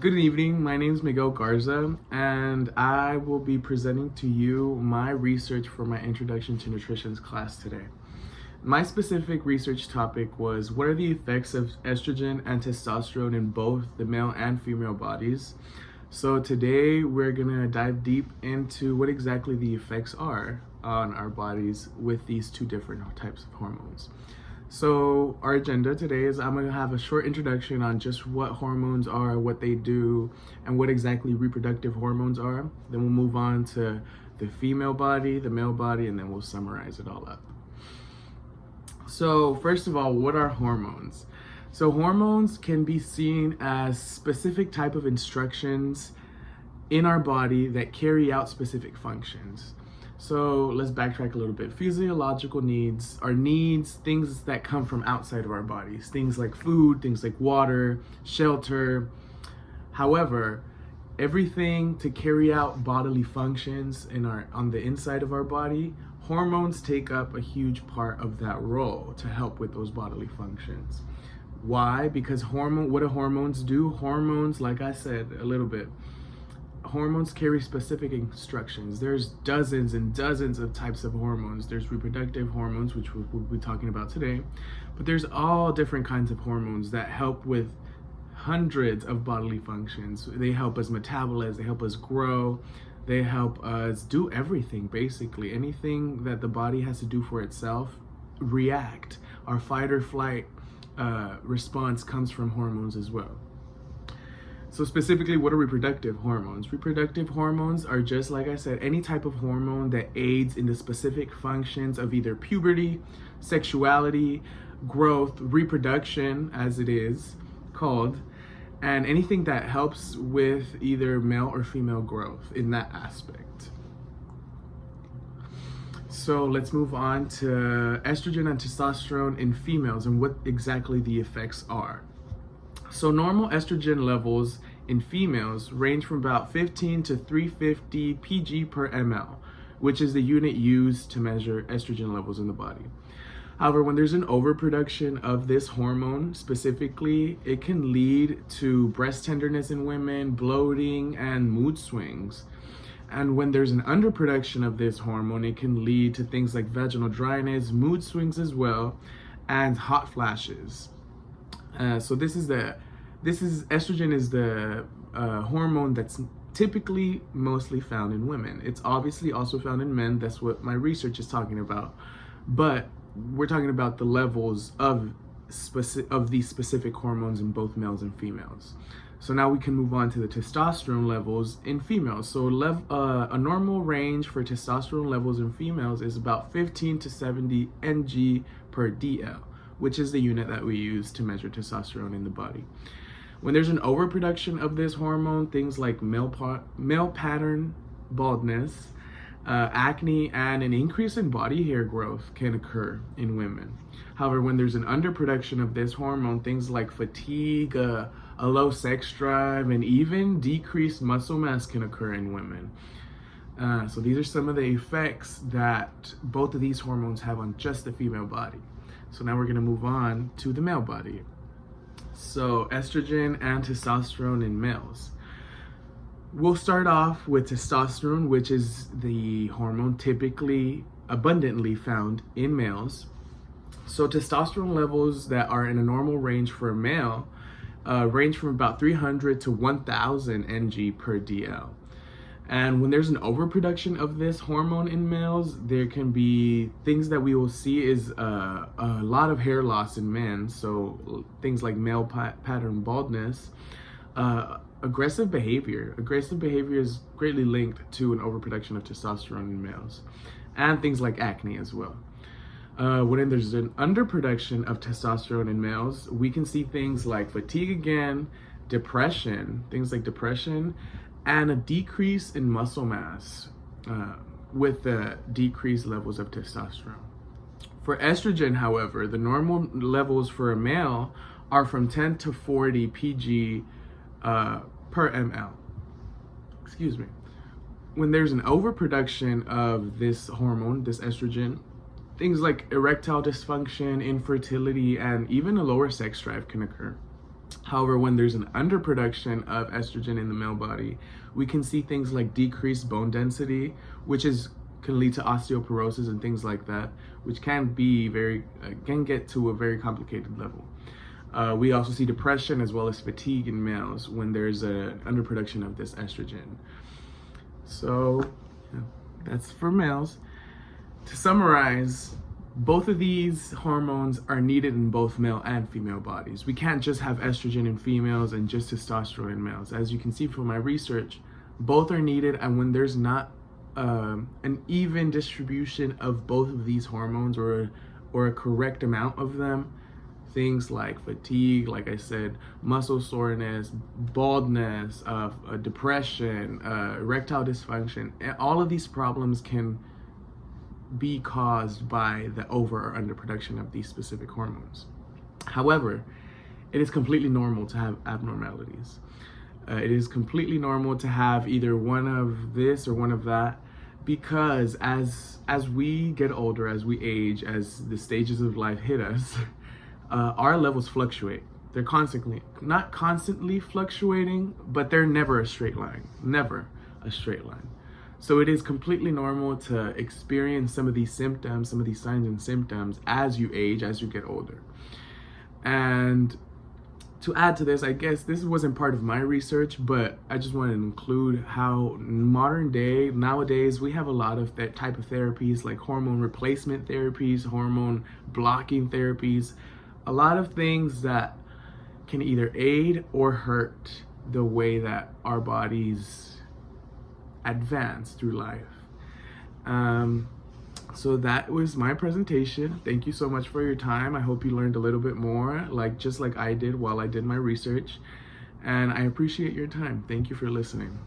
Good evening. My name is Miguel Garza, and I will be presenting to you my research for my Introduction to Nutrition class today. My specific research topic was what are the effects of estrogen and testosterone in both the male and female bodies. So today we're gonna dive deep into what exactly the effects are on our bodies with these two different types of hormones. So our agenda today is I'm going to have a short introduction on just what hormones are, what they do, and what exactly reproductive hormones are. Then we'll move on to the female body, the male body, and then we'll summarize it all up. So first of all, what are hormones? So hormones can be seen as specific type of instructions in our body that carry out specific functions. So let's backtrack a little bit. Physiological needs are needs, things that come from outside of our bodies, things like food, things like water, shelter. However, everything to carry out bodily functions on the inside of our body, hormones take up a huge part of that role to help with those bodily functions. Why? Because what do hormones do? Hormones, like I said a little bit, hormones carry specific instructions. There's dozens and dozens of types of hormones. There's reproductive hormones, which we'll be talking about today, but there's all different kinds of hormones that help with hundreds of bodily functions. They help us metabolize, they help us grow, they help us do everything, basically. Anything that the body has to do for itself, react. Our fight or flight response comes from hormones as well. So specifically, what are reproductive hormones? Reproductive hormones are, just like I said, any type of hormone that aids in the specific functions of either puberty, sexuality, growth, reproduction, as it is called, and anything that helps with either male or female growth in that aspect. So let's move on to estrogen and testosterone in females and what exactly the effects are. So normal estrogen levels in females range from about 15 to 350 pg per ml, which is the unit used to measure estrogen levels in the body. However, when there's an overproduction of this hormone specifically, it can lead to breast tenderness in women, bloating, and mood swings. And when there's an underproduction of this hormone, it can lead to things like vaginal dryness, mood swings as well, and hot flashes. So estrogen is the hormone that's typically mostly found in women. It's obviously also found in men. That's what my research is talking about. But we're talking about the levels of these specific hormones in both males and females. So now we can move on to the testosterone levels in females. So a normal range for testosterone levels in females is about 15 to 70 ng per dl, which is the unit that we use to measure testosterone in the body. When there's an overproduction of this hormone, things like male pattern baldness, acne, and an increase in body hair growth can occur in women. However, when there's an underproduction of this hormone, things like fatigue, a low sex drive, and even decreased muscle mass can occur in women. So these are some of the effects that both of these hormones have on just the female body. So now we're going to move on to the male body. So estrogen and testosterone in males. We'll start off with testosterone, which is the hormone typically abundantly found in males. So testosterone levels that are in a normal range for a male range from about 300 to 1000 ng per dl. And when there's an overproduction of this hormone in males, there can be things that we will see is a lot of hair loss in men. So things like male pattern baldness, aggressive behavior. Aggressive behavior is greatly linked to an overproduction of testosterone in males, and things like acne as well. When there's an underproduction of testosterone in males, we can see things like fatigue again, depression, and a decrease in muscle mass with the decreased levels of testosterone. For estrogen, however, the normal levels for a male are from 10 to 40 pg per ml. Excuse me. When there's an overproduction of this hormone, this estrogen, things like erectile dysfunction, infertility, and even a lower sex drive can occur. However, when there's an underproduction of estrogen in the male body, we can see things like decreased bone density, which can lead to osteoporosis and things like that, which can get to a very complicated level. We also see depression as well as fatigue in males when there's an underproduction of this estrogen. So that's for males. To summarize, both of these hormones are needed in both male and female bodies. We can't just have estrogen in females and just testosterone in males. As you can see from my research, both are needed, and when there's not an even distribution of both of these hormones or a correct amount of them, things like fatigue, like I said, muscle soreness, baldness, depression, erectile dysfunction, all of these problems can be caused by the over or underproduction of these specific hormones. However, it is completely normal to have abnormalities. It is completely normal to have either one of this or one of that, because as we get older, as we age, as the stages of life hit us, our levels fluctuate. They're not constantly fluctuating, but they're never a straight line. Never a straight line. So it is completely normal to experience some of these symptoms, some of these signs and symptoms as you age, as you get older. And to add to this, I guess this wasn't part of my research, but I just wanted to include how nowadays, we have a lot of that type of therapies, like hormone replacement therapies, hormone blocking therapies, a lot of things that can either aid or hurt the way that our bodies advance through life. So that was my presentation. Thank you so much for your time. I hope you learned a little bit more, just like I did while I did my research. And I appreciate your time. Thank you for listening.